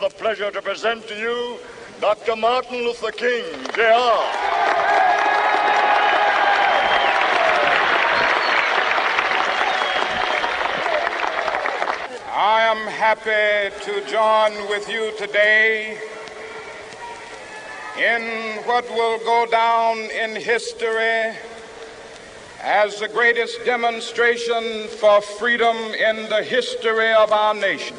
the pleasure to present to you Dr. Martin Luther King, Jr. I am happy to join with you today in what will go down in history as the greatest demonstration for freedom in the history of our nation.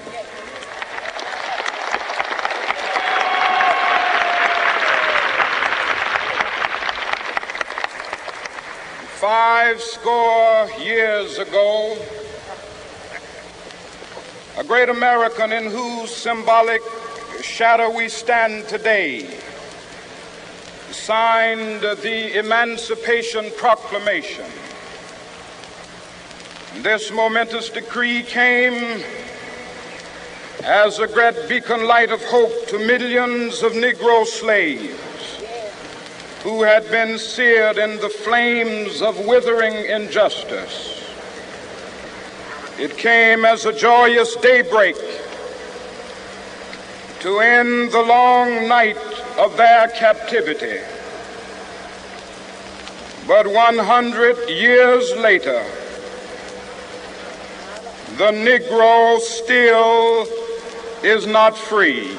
Five score years ago, a great American in whose symbolic shadow we stand today signed the Emancipation Proclamation. This momentous decree came as a great beacon light of hope to millions of Negro slaves who had been seared in the flames of withering injustice. It came as a joyous daybreak to end the long night of their captivity. But 100 years later, the Negro still is not free.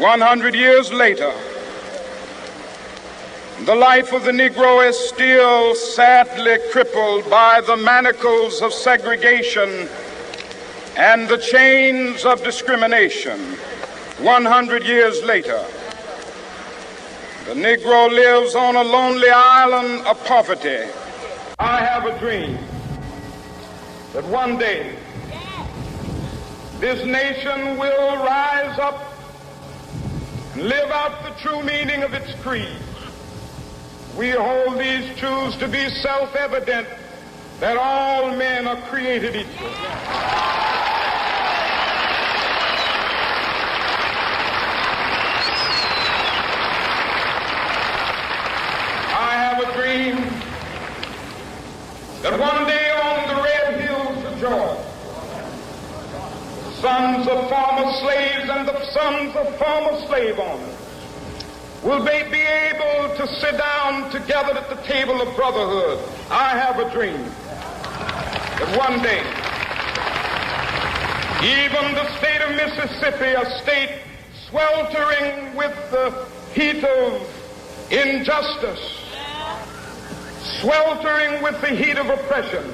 100 years later, the life of the Negro is still sadly crippled by the manacles of segregation and the chains of discrimination. 100 years later, the Negro lives on a lonely island of poverty. I have a dream that one day this nation will rise up and live out the true meaning of its creed. We hold these truths to be self-evident, that all men are created equal. I have a dream that one day on the red hills of Georgia, the sons of former slaves and the sons of former slave owners will they be able to sit down together at the table of brotherhood. I have a dream that one day, even the state of Mississippi, a state sweltering with the heat of injustice, sweltering with the heat of oppression,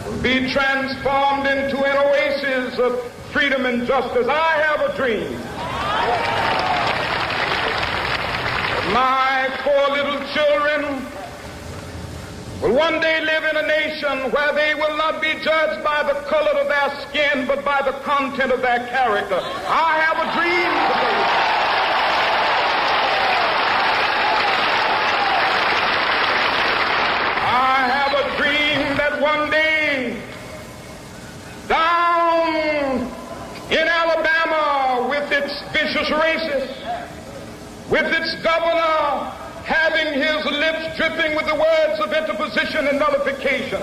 will be transformed into an oasis of freedom and justice. I have a dream. My poor little children will one day live in a nation where they will not be judged by the color of their skin, but by the content of their character. I have a dream today. I have a dream that one day, down in Alabama, with its vicious racists, with its governor having his lips dripping with the words of interposition and nullification.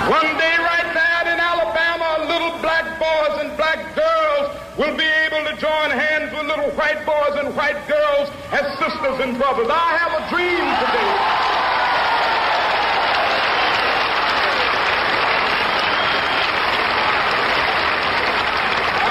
One day right there in Alabama, little black boys and black girls will be able to join hands with little white boys and white girls as sisters and brothers. I have a dream today.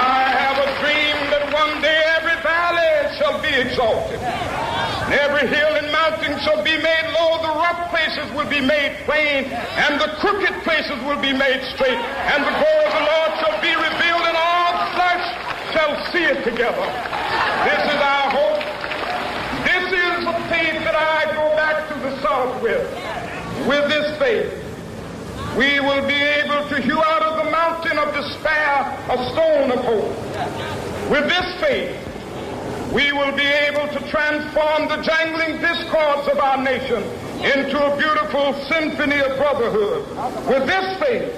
I have a dream that one day every valley shall be exalted, and every hill and mountain shall be made low. The rough places will be made plain, and the crooked places will be made straight, and the glory of the Lord shall be revealed, and all flesh shall see it together. This is our hope. This is the faith that I go back to the South with. With this faith, we will be able to hew out of the mountain of despair a stone of hope. With this faith, we will be able to transform the jangling discords of our nation into a beautiful symphony of brotherhood. With this faith,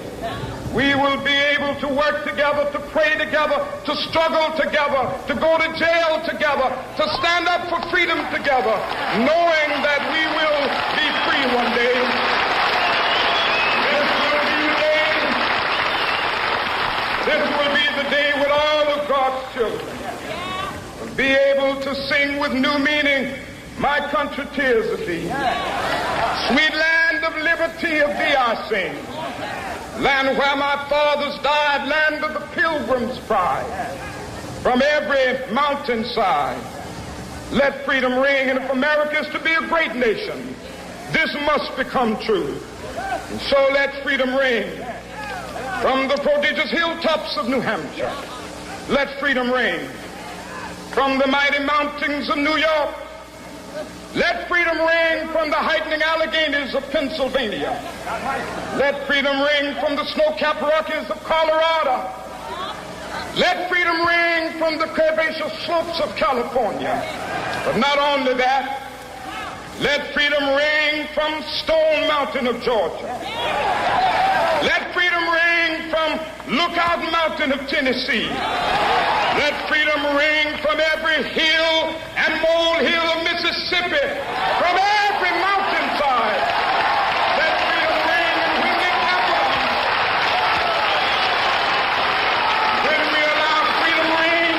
we will be able to work together, to pray together, to struggle together, to go to jail together, to stand up for freedom together, knowing that we will be free one day. This will be the day when all of God to sing with new meaning, my country, tears of thee. Sweet land of liberty, of thee I sing. Land where my fathers died, land of the pilgrim's pride. From every mountainside, let freedom ring. And if America is to be a great nation, this must become true. And so let freedom ring. From the prodigious hilltops of New Hampshire, let freedom ring. From the mighty mountains of New York, let freedom ring. From the heightening Alleghenies of Pennsylvania, let freedom ring. From the snow-capped Rockies of Colorado, let freedom ring. From the curvaceous slopes of California. But not only that, let freedom ring from Stone Mountain of Georgia. Let freedom ring from Lookout Mountain of Tennessee. Let freedom ring from every hill and molehill of Mississippi, from every mountainside. Let freedom ring, and when it happens, when we allow freedom ring,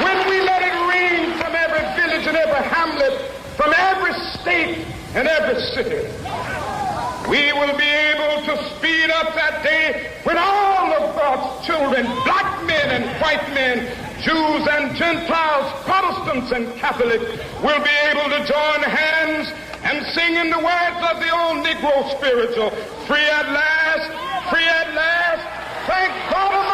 when we let it ring from every village and every hamlet, from every state and every city, we will be able to speed up that day when all of God's children, black men and white men, Jews and Gentiles, Protestants and Catholics, will be able to join hands and sing in the words of the old Negro spiritual, free at last, thank God.